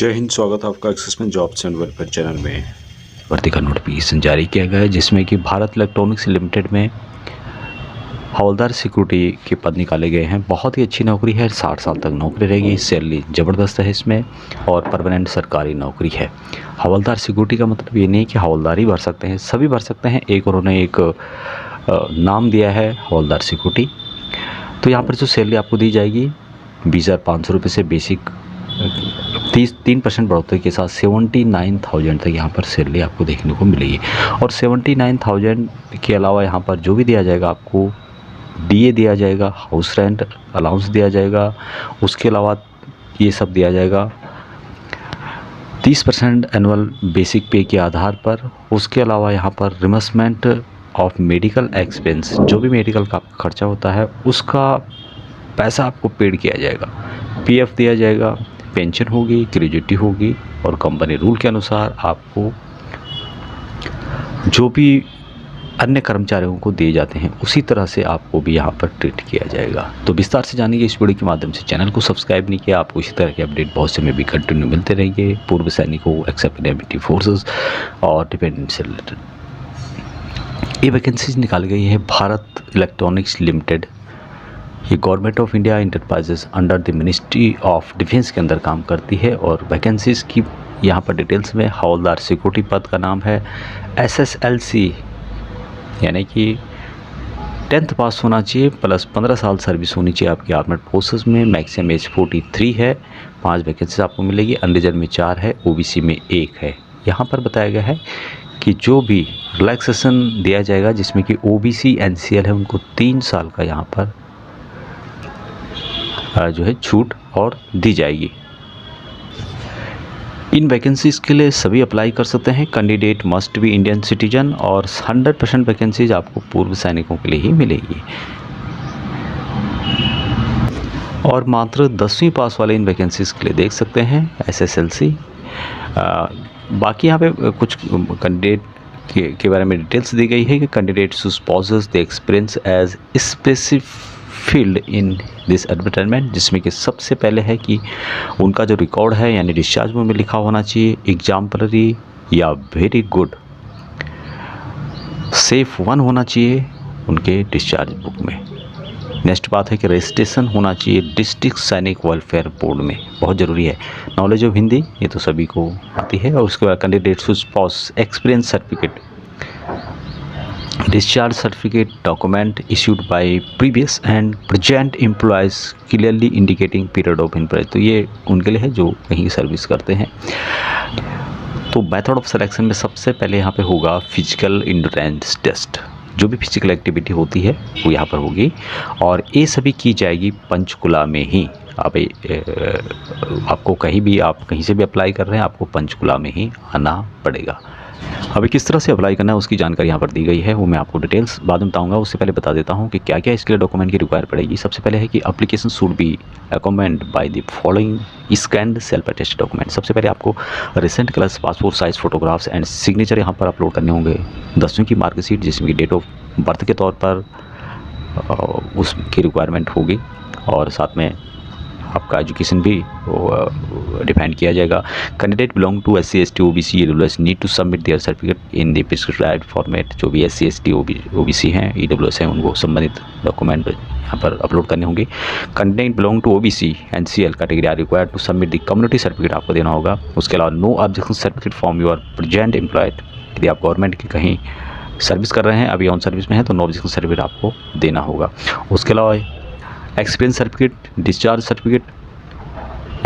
जय हिंद। स्वागत है आपका एक्सेस में जॉब्स एंड वेलफेयर चैनल में। भर्ती का नोटिफिकेशन जारी किया गया है जिसमें कि भारत इलेक्ट्रॉनिक्स लिमिटेड में हवलदार सिक्योरिटी के पद निकाले गए हैं। बहुत ही अच्छी नौकरी है, 60 साल तक नौकरी रहेगी, सैलरी ज़बरदस्त है इसमें और परमानेंट सरकारी नौकरी है। हवलदार सिक्योरिटी का मतलब ये नहीं कि हवलदार ही भर सकते हैं, सभी भर सकते हैं। उन्होंने एक नाम दिया है हवलदार सिक्योरिटी। तो यहाँ पर जो सैलरी आपको दी जाएगी 20,500 रुपये से बेसिक 3% बढ़ोतरी के साथ 79,000 तक यहाँ पर सैलरी आपको देखने को मिलेगी। और 79,000 के अलावा यहाँ पर जो भी दिया जाएगा आपको डीए दिया जाएगा, हाउस रेंट अलाउंस दिया जाएगा, उसके अलावा ये सब दिया जाएगा 30% एनुअल बेसिक पे के आधार पर। उसके अलावा यहाँ पर रिमबर्समेंट ऑफ मेडिकल एक्सपेंस, जो भी मेडिकल का खर्चा होता है उसका पैसा आपको पेड किया जाएगा, पीएफ दिया जाएगा, पेंशन होगी, ग्रेजुटी होगी और कंपनी रूल के अनुसार आपको जो भी अन्य कर्मचारियों को दिए जाते हैं उसी तरह से आपको भी यहाँ पर ट्रीट किया जाएगा। तो विस्तार से जानिए इस वीडियो के माध्यम से। चैनल को सब्सक्राइब नहीं किया, आपको इसी तरह के अपडेट बहुत से में भी कंटिन्यू मिलते रहेंगे, पूर्व सैनिकों, एक्सेप्ट एमिटी फोर्सेस और डिपेंडेंट से रिलेटेड। ये वैकेंसीज निकाली गई है भारत इलेक्ट्रॉनिक्स लिमिटेड। ये government of India enterprises under the ministry of defence के अंदर काम करती है। और वैकेंसीज़ की यहाँ पर डिटेल्स में हवलदार सिक्योरिटी पद का नाम है SSLC, यानी कि 10th पास होना चाहिए प्लस 15 साल सर्विस होनी चाहिए आपकी आर्मड फोर्सेस में। मैक्सिमम एज 43 है। 5 वैकेंसीज आपको मिलेगी। अनरिजर्व में 4 है, OBC में 1 है। यहाँ पर बताया गया है कि जो भी रिलैक्सेशन दिया जाएगा जिसमें कि OBC NCL है उनको 3 साल का यहाँ पर जो है छूट और दी जाएगी। इन वैकेंसीज के लिए सभी अप्लाई कर सकते हैं। Candidate must be Indian citizen और 100% वैकेंसीज आपको पूर्व सैनिकों के लिए ही मिलेगी। और मात्र 10वीं पास वाले इन वैकेंसीज के लिए देख सकते हैं SSLC। बाकी यहाँ पे कुछ कैंडिडेट के बारे में डिटेल्स दी गई है कि candidate possess the experience as specific field in this advertisement, जिसमें कि सबसे पहले है कि उनका जो रिकॉर्ड है यानी डिस्चार्ज में लिखा होना चाहिए एग्जाम्पलरी या वेरी गुड सेफ 1 होना चाहिए उनके डिस्चार्ज बुक में। नेक्स्ट बात है कि रजिस्ट्रेशन होना चाहिए डिस्ट्रिक्ट सैनिक वेलफेयर बोर्ड में, बहुत ज़रूरी है। नॉलेज ऑफ हिंदी ये तो सभी को आती है। और उसके बाद candidate spouse experience certificate, discharge certificate document issued by previous and present employees clearly indicating period of employment। तो ये उनके लिए है जो कहीं सर्विस करते हैं। तो मेथड ऑफ सिलेक्शन में सबसे पहले यहाँ पे होगा फिजिकल इंड्योरेंस टेस्ट। जो भी फिजिकल एक्टिविटी होती है वो यहाँ पर होगी और ये सभी की जाएगी पंचकुला में ही। आपको कहीं से भी अप्लाई कर रहे हैं आपको पंचकुला में ही आना पड़ेगा। अभी किस तरह से अप्लाई करना है उसकी जानकारी यहाँ पर दी गई है, वो मैं आपको डिटेल्स बाद में बताऊंगा। उससे पहले बता देता हूँ कि क्या क्या इसके लिए डॉक्यूमेंट की रिक्वायर पड़ेगी। सबसे पहले है कि application should be accompanied by the following scanned self attested document. सबसे पहले आपको recent class passport size photographs and signature यहाँ पर अपलोड करने होंगे। 10वीं की मार्कशीट जिसमें कि डेट ऑफ बर्थ के तौर पर उसकी रिक्वायरमेंट होगी और साथ में आपका एजुकेशन भी डिफाइन किया जाएगा। Candidate belong to SC ST OBC EWS need to submit their certificate in the prescribed format. जो भी SC ST OBC हैं, EWS हैं, उनको संबंधित डॉक्यूमेंट यहाँ पर अपलोड करने होंगे। Candidate belong to OBC NCL category are required to submit the community certificate आपको देना होगा। उसके अलावा no objection certificate from your present employed. यदि आप गवर्नमेंट की कहीं सर्विस कर रहे हैं, अभी ऑन सर्विस में है, तो नो ऑब्जेक्शन सर्टिफिकेट आपको देना होगा। उसके अलावा experience certificate, discharge certificate,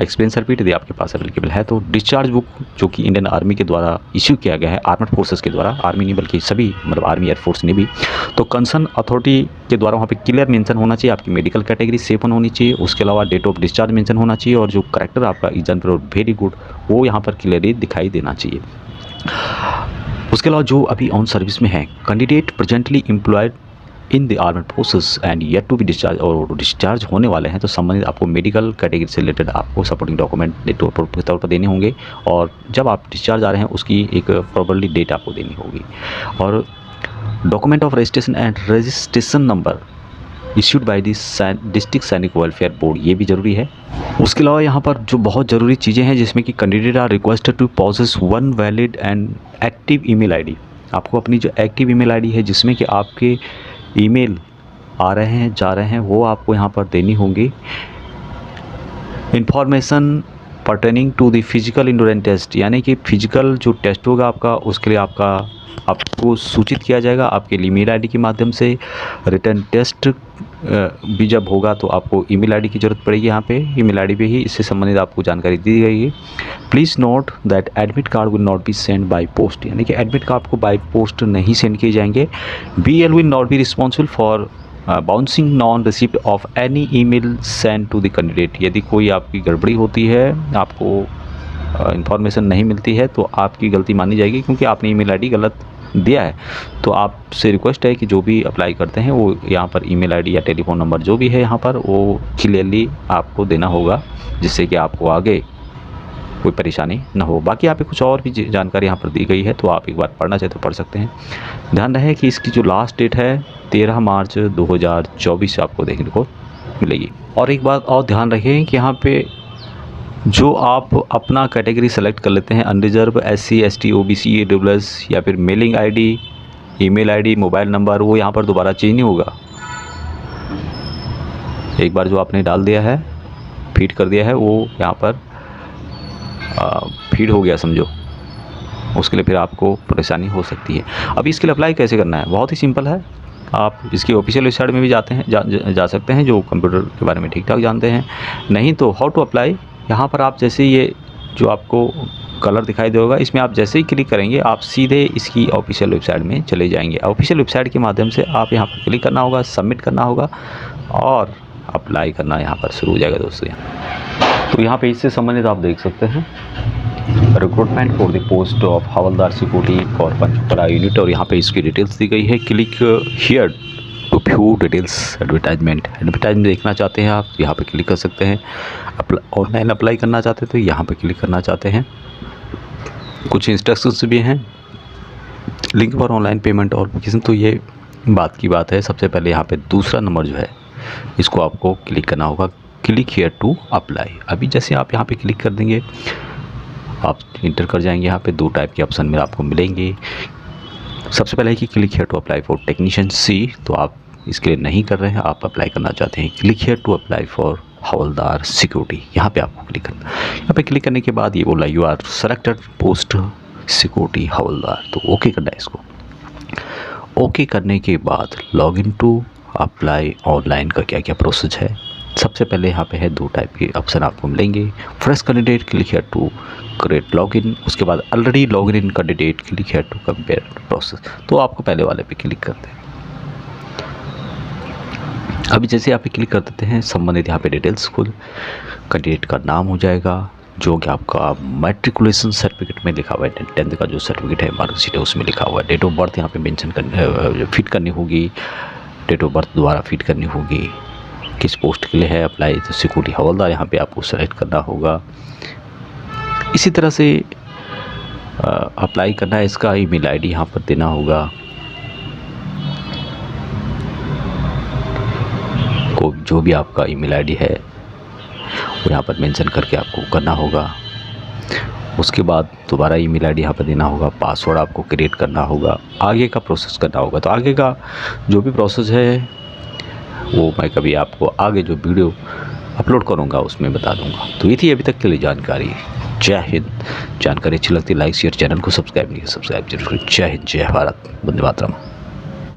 experience certificate यदि आपके पास अवेलेबल है तो डिस्चार्ज बुक जो कि इंडियन आर्मी के द्वारा इश्यू किया गया है, आर्मड फोर्सेस के द्वारा, आर्मी नहीं बल्कि सभी मतलब आर्मी एयरफोर्स ने भी, तो कंसर्न अथॉरिटी के द्वारा वहाँ पे क्लियर मेंशन होना चाहिए आपकी मेडिकल कैटेगरी सेफ होनी चाहिए। उसके अलावा डेट ऑफ डिस्चार्ज मेंशन होना चाहिए और जो करेक्टर आपका एग्जाम्पल और वेरी गुड वो यहाँ पर क्लियरली दिखाई देना चाहिए। उसके अलावा जो अभी ऑन सर्विस में है, candidate presently employed in the armed forces and yet to be discharge और डिस्चार्ज होने वाले हैं, तो संबंधित आपको मेडिकल कैटेगरी से रिलेटेड आपको सपोर्टिंग डॉक्यूमेंट के तौर पर देने होंगे। और जब आप डिस्चार्ज आ रहे हैं उसकी एक प्रॉपर्ली डेट आपको देनी होगी। और document of registration and registration number issued by district सैनिक वेलफेयर बोर्ड, ये भी ज़रूरी है। उसके अलावा यहाँ पर जो बहुत ज़रूरी चीज़ें हैं जिसमें कि candidate are requested to possess one valid and active email ID. आपको अपनी जो एक्टिव ईमेल आईडी है जिसमें कि आपके ईमेल आ रहे हैं जा रहे हैं वो आपको यहाँ पर देनी होंगी। Information pertaining to the physical endurance test, यानी कि फिजिकल जो टेस्ट होगा आपका उसके लिए आपको सूचित किया जाएगा आपके ईमेल आईडी के माध्यम से। रिटर्न टेस्ट भी जब होगा तो आपको ईमेल आईडी की ज़रूरत पड़ेगी। यहाँ पे ईमेल आईडी पे ही इससे संबंधित आपको जानकारी दी गई है। Please note that admit card will not be send by post, यानी कि एडमिट कार्ड आपको बाय पोस्ट नहीं सेंड किए जाएंगे। BL will not be responsible for bouncing non receipt of any email send to the candidate. यदि कोई आपकी गड़बड़ी होती है, आपको इन्फॉर्मेशन नहीं मिलती है, तो आपकी गलती मानी जाएगी क्योंकि आपने ईमेल आईडी गलत दिया है। तो आपसे रिक्वेस्ट है कि जो भी अप्लाई करते हैं वो यहाँ पर ईमेल आईडी या टेलीफोन नंबर जो भी है यहाँ पर वो क्लियरली आपको देना होगा, जिससे कि आपको आगे कोई परेशानी ना हो। बाकी यहाँ पे कुछ और भी जानकारी यहाँ पर दी गई है, तो आप एक बार पढ़ना चाहे तो पढ़ सकते हैं। ध्यान रहे कि इसकी जो लास्ट डेट है 13 मार्च 2024 आपको देखने को मिलेगी। और एक बात और ध्यान रखें कि यहाँ पे जो आप अपना कैटेगरी सेलेक्ट कर लेते हैं, unreserve, SC ST OBC AWS या फिर mailing ID, email ID, mobile number, वो यहाँ पर दोबारा चेंज नहीं होगा। एक बार जो आपने डाल दिया है, फीड कर दिया है, वो यहाँ पर फीड हो गया समझो, उसके लिए फिर आपको परेशानी हो सकती है। अभी इसके लिए अप्लाई कैसे करना है, बहुत ही सिंपल है। आप इसकी ऑफिशियल वेबसाइट में भी जा सकते हैं जो कंप्यूटर के बारे में ठीक ठाक जानते हैं। नहीं तो हाउ टू अप्लाई, यहाँ पर आप जैसे ये जो आपको कलर दिखाई देगा, इसमें आप जैसे ही क्लिक करेंगे आप सीधे इसकी ऑफिशियल वेबसाइट में चले जाएंगे। ऑफिशियल वेबसाइट के माध्यम से आप यहाँ पर क्लिक करना होगा, सबमिट करना होगा और अप्लाई करना यहाँ पर शुरू हो जाएगा दोस्तों। तो यहाँ पे इससे संबंधित आप देख सकते हैं recruitment for the post of havildar security for Panchkula unit, और यहाँ पे इसकी डिटेल्स दी गई है। Click here to view details advertisement देखना चाहते हैं आप, यहाँ पे क्लिक कर सकते हैं। ऑनलाइन अप्लाई करना चाहते हैं तो यहाँ पे क्लिक करना चाहते हैं। कुछ इंस्ट्रक्शंस भी हैं, लिंक फॉर ऑनलाइन पेमेंट और किसी, तो ये बात की बात है। सबसे पहले यहाँ पे दूसरा नंबर जो है इसको आपको क्लिक करना होगा, क्लिक हियर टू अप्लाई। अभी जैसे आप यहाँ पे क्लिक कर देंगे, आप इंटर कर जाएंगे। यहाँ पे दो टाइप के ऑप्शन में आपको मिलेंगे। सबसे पहले है कि click here to apply for technician C, तो आप इसके लिए नहीं कर रहे हैं, आप अप्लाई करना चाहते हैं click here to apply for havildar security, यहाँ पे आपको क्लिक करना। यहाँ पे क्लिक करने के बाद ये बोला you are selected post security हवलदार, तो ओके करना है इसको। ओके करने के बाद लॉगिन टू अप्लाई ऑनलाइन का क्या क्या प्रोसेस है। सबसे पहले यहाँ पे है दो टाइप के ऑप्शन आपको मिलेंगे। Fresh candidate click here to create login, उसके बाद already login in candidate click here to compare process, तो आपको पहले वाले पे क्लिक करते हैं। अभी जैसे यहाँ पे क्लिक कर देते हैं, संबंधित यहाँ पे डिटेल्स खुद कैंडिडेट का नाम हो जाएगा जो कि आपका मैट्रिकुलेशन सर्टिफिकेट में लिखा हुआ है, 10th का जो सर्टिफिकेट है मार्कशीट है उसमें लिखा हुआ है। डेट ऑफ बर्थ यहाँ पे मेंशन फिट करनी होगी, डेट ऑफ बर्थ दोबारा फिट करनी होगी। किस पोस्ट के लिए है अप्लाई, तो सिक्योरिटी हवलदार यहाँ पे आपको सेलेक्ट करना होगा। इसी तरह से अप्लाई करना है, इसका ईमेल आईडी यहाँ पर देना होगा। को जो भी आपका ईमेल आईडी है वो यहाँ पर मेंशन करके आपको करना होगा। उसके बाद दोबारा ईमेल आईडी यहाँ पर देना होगा, पासवर्ड आपको क्रिएट करना होगा, आगे का प्रोसेस करना होगा। तो आगे का जो भी प्रोसेस है वो मैं कभी आपको आगे जो वीडियो अपलोड करूँगा उसमें बता दूँगा। तो ये थी अभी तक के लिए जानकारी। जय हिंद। जानकारी अच्छी लगती है लाइक शेयर, चैनल को सब्सक्राइब नहीं किया सब्सक्राइब जरूर करें। जय हिंद, जय भारत, वंदे मातरम।